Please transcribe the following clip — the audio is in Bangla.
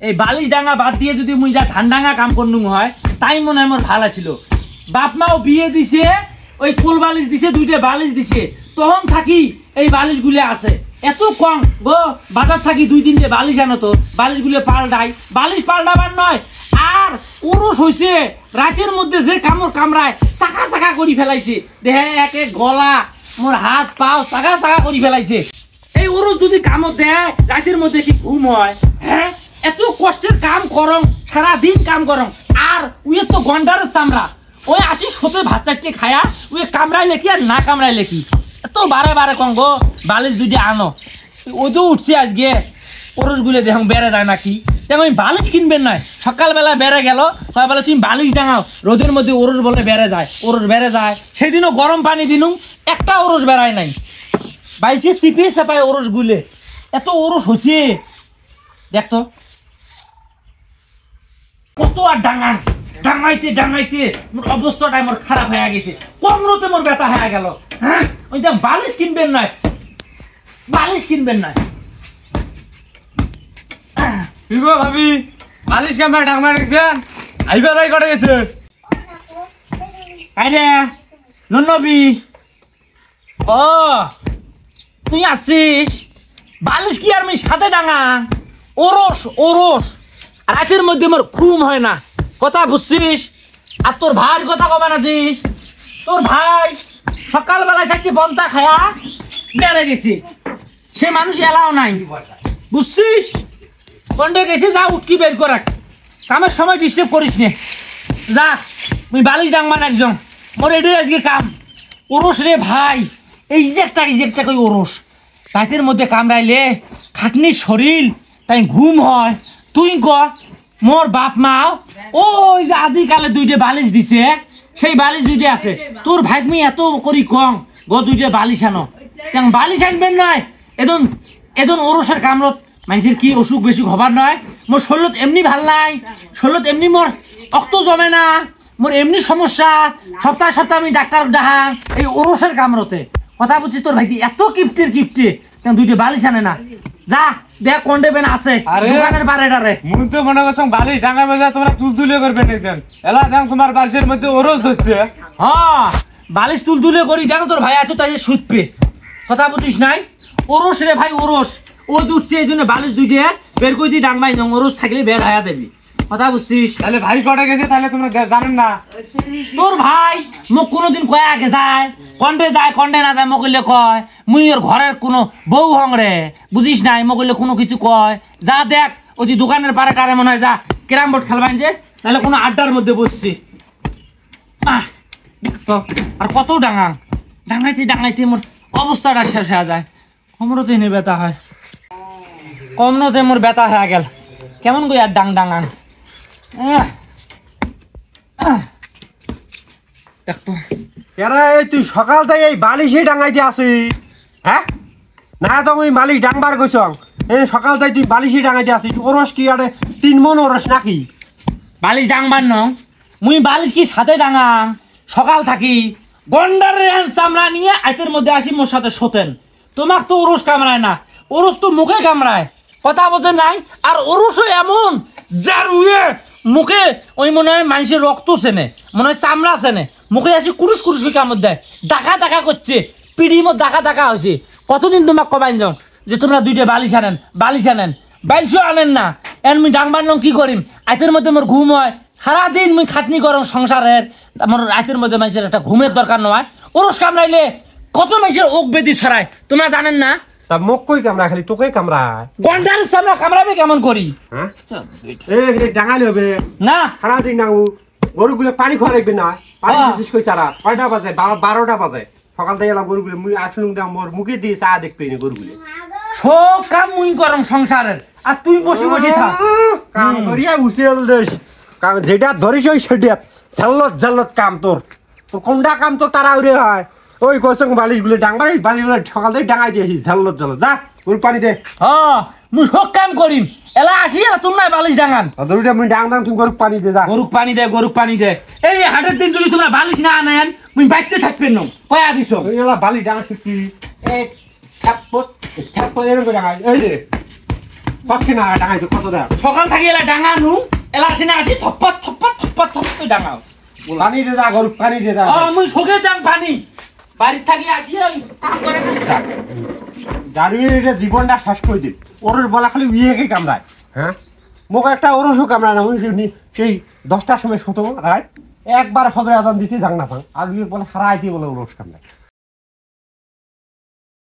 এই বালিশ ডাঙা বাদ দিয়ে যদি মুই যা ধান ডাঙা কাম করলুম হয় তাই মনে হয় মোর ভাল আছিল। বাপ মাও বিয়ে দিছে, ওই কোল বালিশ দিছে, দুইটা বালিশ দিছে, তখন থাকি এই বালিশগুলো আছে। এত কম গো, বাজার থাকি 2-3টে বালিশ আনো তো, বালিশগুলো পাল্টাই। বালিশ পাল্টাবার নয়, আর ওরস হয়েছে রাতের মধ্যে যে কামড় কামড়ায় চাকা চাকা করে ফেলাইছে। দেখে একে গলা মোর হাত পাও চাকা চাকা করে ফেলাইছে। এই ওরস যদি কামড় দেয় রাতের মধ্যে কি ঘুম হয়? হ্যাঁ, এত কষ্টের কাম করং, সারাদিন কাম করং, আর উয়ে তো গন্ডার চামড়া। ওই 80-70 ভাত চারটে খায়া উয়ে কামড়াইলে কি আর না কামড়াইলে কি? এত বারে বারে কম গো বালিশ দুইটা আনো। ওদের উঠছে আজকে ওরসগুলো দেখুন বেড়ে যায় নাকি। দেখো আমি বালিশ কিনবেন নয়, সকালবেলা বেড়ে গেল, সকালবেলা তুমি বালিশ ডাঙাও, রোদের মধ্যে ওরস বলে বেড়ে যায়, ওরস বেড়ে যায়। সেদিনও গরম পানি দিনুম, একটা ওরস বেড়ায় নাই। বাইছে চিপিয়ে চাপায় ওরস গুলে, এত ওরস হচ্ছে দেখতো। কত আর ডাঙা ডাঙাইতে ডাঙাইতে মোর অবস্থাটাই মোর খারাপ হয়ে গেছে, কোমরতে মোর ব্যথা হয়ে গেল। হ্যাঁ, ওই যে বালিশ কিনবেন নয়, বালিশ কিনবেন নয়। ভাবি বালিশ কামড়া ডাঙা রেখেছেন, আইবার ভাই কটে গেছে। আরে নবী, ও তুই আসছিস? বালিশ কি আর আমি সাথে ডাঙা? ওরস ওরস রাতের মধ্যে মোর ঘুম হয় না, কথা বুঝছিস? আর তোর ভাইয়ের কথা কবে না দিস? তোর ভাই সকালবেলায় চারটি বন্তা খায়া বেড়ে গেছি, সে মানুষ এলাও নাই, বুঝছিস? কন্ডে গেছি, যা উঠকি বের করাক, কামের সময় ডিস্টার্ব করিস নে, যা তুই বালিশ ডাঙবান একজন। মোর এটাই আজকে কাম। ওরস রে ভাই, এই যে একটা কই ওরস রাতের মধ্যে কামড়াইলে খাটনির শরীর তাই ঘুম হয়। তুই ক মোর বাপ মা ওই যে আদিকালে 2টে বালিশ দিছে, সেই বালিশ 2টে আছে। তোর ভাই আমি এত করি কম গো 2টে বালিশ আনো, বালিশ আনবেন নয়। এদন ওরসের কামড়ত মানুষের কি অসুখ বেসুখ হবার নয়। মোর শরীরত এমনি ভাল নাই, শরীরত এমনি মোর রক্ত জমে না, মোর এমনি সমস্যা। সপ্তাহে সপ্তাহে আমি ডাক্তার দেখাং এই ওরসের কামড়তে, কথা বুঝছিস? তোর ভাই এত কিপ্টির কিপ্টি 2টে বালিশ আনে না। যা দেখ কোন দেবেন আছে দোকানের বারেটারে। মুই তো মনে করছ বালিশ ডাঙা বাজা তোমরা তুলতুলে করবে একজন, এলা দেখ তোমার বালিশের মধ্যে ওরস ধরছে। হ্যাঁ, বালিশ তুলতুলে করি, দেখ তোর ভাই এত তাই শুধবে, কথা বুঝিস নাই? ওরস রে ভাই ওরস, ও দুধছে এই জন্য বালিশ 2টে বের করে দিই ডাঙবাই, ওরস থাকলে বের হয়ে দেবি, কথা বুঝছিস? তাহলে ভাই কটে গেছে, তাহলে তোমরা জানেন না? তোর ভাই মোক কোনোদিন কয়ে আগে যায়, কন্ডে যায়, কন্ডে না যায়, মকইলে কয় মুই ওর ঘরের কোনো বউ হংরে, বুঝিস নাই? মকইলে কোনো কিছু কয়। যা দেখ ওই যে দোকানের পারে কারে মনে হয়, যা ক্যারাম বোর্ড খেলবাইন যে, তাহলে কোনো আড্ডার মধ্যে বসছি। দেখতো আর কত ডাঙাইতে ডাঙাইতে মোর অবস্থাটা শেষ হয়ে যায়, কোমরতে এনে ব্যথা হয়, কমনতে মোর ব্যথা হয়ে গেল। কেমন কই আর ডাঙান দেখতো। এরা এই তুই সকাল থেকে এই বালিশে ডাঙাইতে আসিস? হ্যাঁ, না তো ওই মালিক ডাংবার কইস, এই সকাল থেকে তুই বালিশে ডাঙাইতে আসিস। ওরস কি আরে 3 মণ ওরস নাকি? বালিশ ডাংবার ন, মুই বালিশ কি সাথে ডাঙাং? সকাল থাকি গন্ডারের চামড়া নিয়ে আইতের মধ্যে আসি মোর সাথে শোতেন। তোমাক তো ওরস কামড়ায় না, ওরস তো মুখে কামড়ায়, কথা বোঝে নাই? আর ওরসও এমন যার উয়ে মুখে ওই মনে হয় মানুষের রক্ত চেনে, মনে হয় চামড়া চেনে, মুখে আসি কুরুস কুরুস কামড় দেয়, ডাকা ডাকা করছে, পিড়ি মো ডাকা ডাকা হয়েছে। কতদিন তোমাক কবাইন যাও যে তোমরা 2টে বালিশ আনেন, বালিশ আনেন, বালিশও আনেন না। এন মুই ডাংবার নং কি করিম? আইতের মধ্যে মোর ঘুম হয়, সারাদিন মুই খাটনি করং সংসারের, আমার রাতের মধ্যে মানুষের একটা ঘুমের দরকার নয়। ওরস কামড়াইলে কত মানুষের ওক বেদি ছড়ায়, তোমরা জানেন না? তা মোক কই কামড়া, খালি তোকে কামড়ায়? গন্ডারের চামড়া কামড়াবে কেমন করি? হ্যাঁ, এই ডাঙাইলে হবে না? সারাদিন ডাঙু, গরুগুলো পানি খাওয়া রাখবে না, পানি দিছিস কই সারা? 6টা বাজে, 12টা বাজে, সকাল থেকে এলাম গরুগুলো মুই আসলুম দাম, মোর মুখে দিয়ে চা দেখবে না গরুগুলো। সব কাম মুই করং সংসারের, আর তুই বসে বসে থাক কাম করিয়া উসেল দেশ, কাম যেটা ধরিস ওই সেটা ঝাল্লত ঝাল্লত কাম। তোর তোর কোনটা কাম তো তারা উড়ে হয়? ওই কোসং বালিশগুলো ডাংবাই, বালিশগুলো সকাল থেকে ডাঙাই দিয়েছিস ঝাল্লত ঝাল্লত। যা গরু পানি দে। হ্যাঁ, মুই সব কাম করিম, এলা আসি আর তোমরা বালিশ ডাঙান। গরুটা মুই ডাং ডাং, তুমি গরু পানি দে। যা গরুক পানি দে, গরুক পানি দে। এই হাটের দিন যদি তোমরা বালিশ না আনেন মুই বাইতে থাকবেন না, কয়া দিছ? ওই এলা বালিশ ডাঙা শিখছি, এই ঠ্যাপট ঠ্যাপট এরকম করে ডাঙাই। এই যে কত না ডাঙাইছো কত দেখ সকাল থাকি এলা ডাঙা নু এলা আসে না আসি থপ্পা থপ্পা থপ্পা থপ্পা ডাঙাও পানি দে যা গরু পানি দে যা আমি সগে যান পানি বাড়ির থাকি আসি ওই কাম করে জারুই এটা জীবনটা শেষ করে দিন ওর বলা খালি উইয়েকে কামড়ায় হ্যাঁ মোক একটা ওরসও কামড়ায় না সেই 10টার সময় শত রাত একবার হজরে আজান দিতে যাং না পাং আর বলে হারাইতে বলে ওরস কামড়ায়